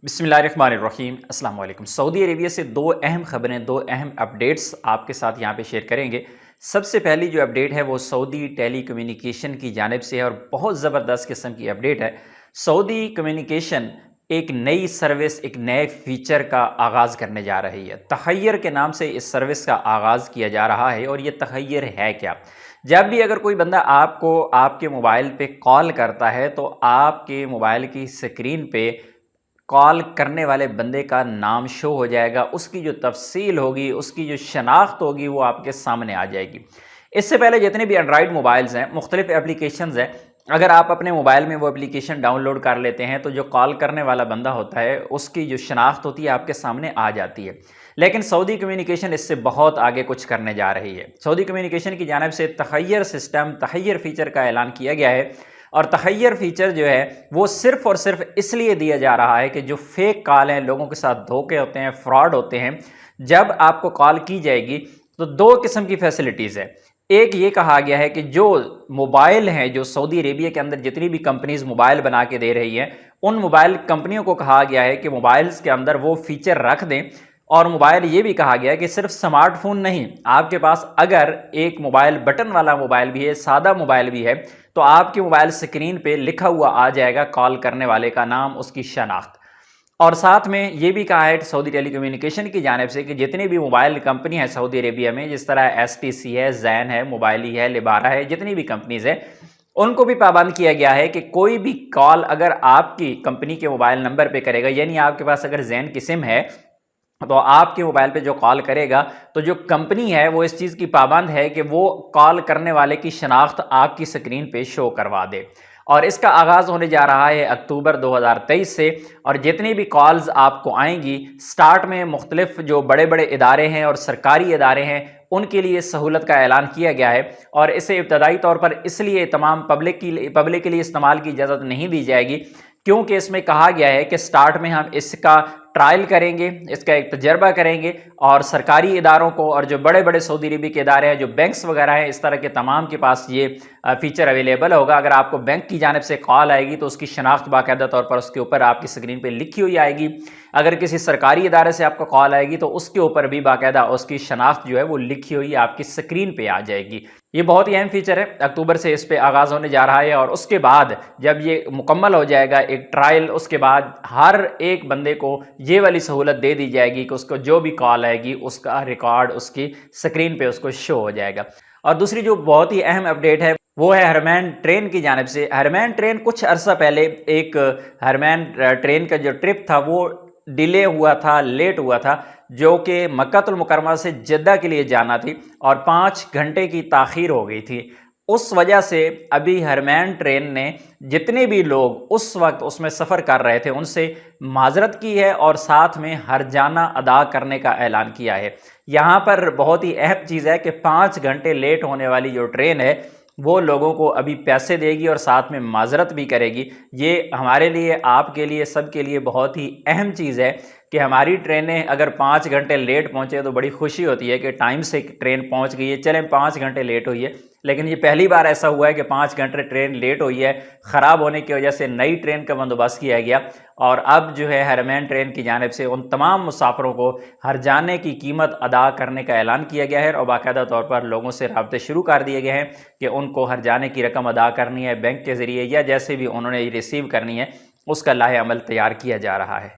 बिस्मिल्लाहिर्रहमानिर्रहीम। अस्सलाम वालेकुम। सऊदी अरेबिया से दो अहम खबरें, दो अहम अपडेट्स आपके साथ यहाँ पे शेयर करेंगे। सबसे पहली जो अपडेट है वो सऊदी टेली कम्युनिकेशन की जानिब से है और बहुत ज़बरदस्त किस्म की अपडेट है। सऊदी कम्युनिकेशन एक नई सर्विस, एक नए फीचर का आगाज़ करने जा रही है। तहय्यर के नाम से इस सर्विस का आगाज़ किया जा रहा है। और ये तहय्यर है क्या? जब भी अगर कोई बंदा आपको आपके मोबाइल पे कॉल करता है तो आपके मोबाइल की स्क्रीन पे कॉल करने वाले बंदे का नाम शो हो जाएगा, उसकी जो तफ़सील होगी, उसकी जो शनाख्त होगी वो आपके सामने आ जाएगी। इससे पहले जितने भी एंड्रॉयड मोबाइल्स हैं, मुख्तलिफ एप्लीकेशंस हैं, अगर आप अपने मोबाइल में वो एप्लीकेशन डाउनलोड कर लेते हैं तो जो कॉल करने वाला बंदा होता है उसकी जो शनाख्त होती है आपके सामने आ जाती है। लेकिन सऊदी कम्युनिकेशन इससे बहुत आगे कुछ करने जा रही है। सऊदी कम्युनिकेशन की जानिब से तहय्यर सिस्टम, तहय्यर फ़ीचर का ऐलान किया गया है। और तहय्यर फ़ीचर जो है वो सिर्फ़ और सिर्फ इसलिए दिया जा रहा है कि जो फेक कॉल हैं, लोगों के साथ धोखे होते हैं, फ्रॉड होते हैं, जब आपको कॉल की जाएगी तो दो किस्म की फैसिलिटीज़ है। एक ये कहा गया है कि जो मोबाइल हैं, जो सऊदी अरेबिया के अंदर जितनी भी कंपनीज़ मोबाइल बना के दे रही हैं, उन मोबाइल कंपनियों को कहा गया है कि मोबाइल्स के अंदर वो फ़ीचर रख दें। और मोबाइल ये भी कहा गया है कि सिर्फ स्मार्टफोन नहीं, आपके पास अगर एक मोबाइल बटन वाला मोबाइल भी है, सादा मोबाइल भी है, तो आपके मोबाइल स्क्रीन पे लिखा हुआ आ जाएगा कॉल करने वाले का नाम, उसकी शनाख्त। और साथ में ये भी कहा है सऊदी टेली कम्युनिकेशन की जानिब से कि जितनी भी मोबाइल कंपनी है सऊदी अरेबिया में, जिस तरह एसटीसी है, जैन है, मोबाइली है, लिबारा है, जितनी भी कंपनीज़ है, उनको भी पाबंद किया गया है कि कोई भी कॉल अगर आपकी कंपनी के मोबाइल नंबर पे करेगा, यानी आपके पास अगर जैन की सिम है तो आपके मोबाइल पे जो कॉल करेगा तो जो कंपनी है वो इस चीज़ की पाबंद है कि वो कॉल करने वाले की शनाख्त आपकी स्क्रीन पे शो करवा दे। और इसका आगाज़ होने जा रहा है अक्टूबर 2023 से। और जितनी भी कॉल्स आपको आएंगी, स्टार्ट में मुख्तलिफ जो बड़े बड़े इदारे हैं और सरकारी इदारे हैं उनके लिए सहूलत का ऐलान किया गया है। और इसे इब्तदाई तौर पर इसलिए तमाम पब्लिक के लिए इस्तेमाल की इजाज़त नहीं दी जाएगी क्योंकि इसमें कहा गया है कि स्टार्ट में हम इसका ट्रायल करेंगे, इसका एक तजर्बा करेंगे और सरकारी इदारों को और जो बड़े बड़े सऊदी अरब के इदारे हैं, जो बैंक्स वगैरह हैं, इस तरह के तमाम के पास ये फ़ीचर अवेलेबल होगा। अगर आपको बैंक की जानिब से कॉल आएगी तो उसकी शनाख्त बाकायदा तौर पर उसके ऊपर आपकी स्क्रीन पर लिखी हुई आएगी। अगर किसी सरकारी इदारे से आपको कॉल आएगी तो उसके ऊपर भी बाकायदा उसकी शनाख्त जो है वो लिखी हुई आपकी स्क्रीन पर आ जाएगी। ये बहुत ही अहम फीचर है। अक्टूबर से इस पे आगाज़ होने जा रहा है और उसके बाद जब ये मुकम्मल हो जाएगा एक ट्रायल, उसके बाद हर एक बंदे को ये वाली सहूलत दे दी जाएगी कि उसको जो भी कॉल आएगी उसका रिकॉर्ड उसकी स्क्रीन पे उसको शो हो जाएगा। और दूसरी जो बहुत ही अहम अपडेट है वो है हरमैन ट्रेन की जानिब से। हरमैन ट्रेन कुछ अरसा पहले एक हरमैन ट्रेन का जो ट्रिप था वो डिले हुआ था, लेट हुआ था, जो कि मक्कातुल मुकर्रमा से जद्दा के लिए जाना थी और 5 घंटे की ताख़ीर हो गई थी। उस वजह से अभी हरमैन ट्रेन ने जितने भी लोग उस वक्त उसमें सफ़र कर रहे थे उनसे माजरत की है और साथ में हर्जाना अदा करने का ऐलान किया है। यहाँ पर बहुत ही अहम चीज़ है कि 5 घंटे लेट होने वाली जो ट्रेन है वो लोगों को अभी पैसे देगी और साथ में माजरत भी करेगी। ये हमारे लिए, आपके लिए, सब के लिए बहुत ही अहम चीज़ है कि हमारी ट्रेनें अगर 5 घंटे लेट पहुँचे तो बड़ी खुशी होती है कि टाइम से ट्रेन पहुँच गई है। चलें 5 घंटे लेट हुई है, लेकिन ये पहली बार ऐसा हुआ है कि 5 घंटे ट्रेन लेट हुई है। ख़राब होने की वजह से नई ट्रेन का बंदोबस्त किया गया और अब जो है हरमैन ट्रेन की जानिब से उन तमाम मुसाफिरों को हर्जाने की कीमत अदा करने का ऐलान किया गया है और बाकायदा तौर पर लोगों से राब्ते शुरू कर दिए गए हैं कि उनको हर्जाने की रकम अदा करनी है बैंक के ज़रिए या जैसे भी उन्होंने रिसीव करनी है, उसका लाहे अमल तैयार किया जा रहा है।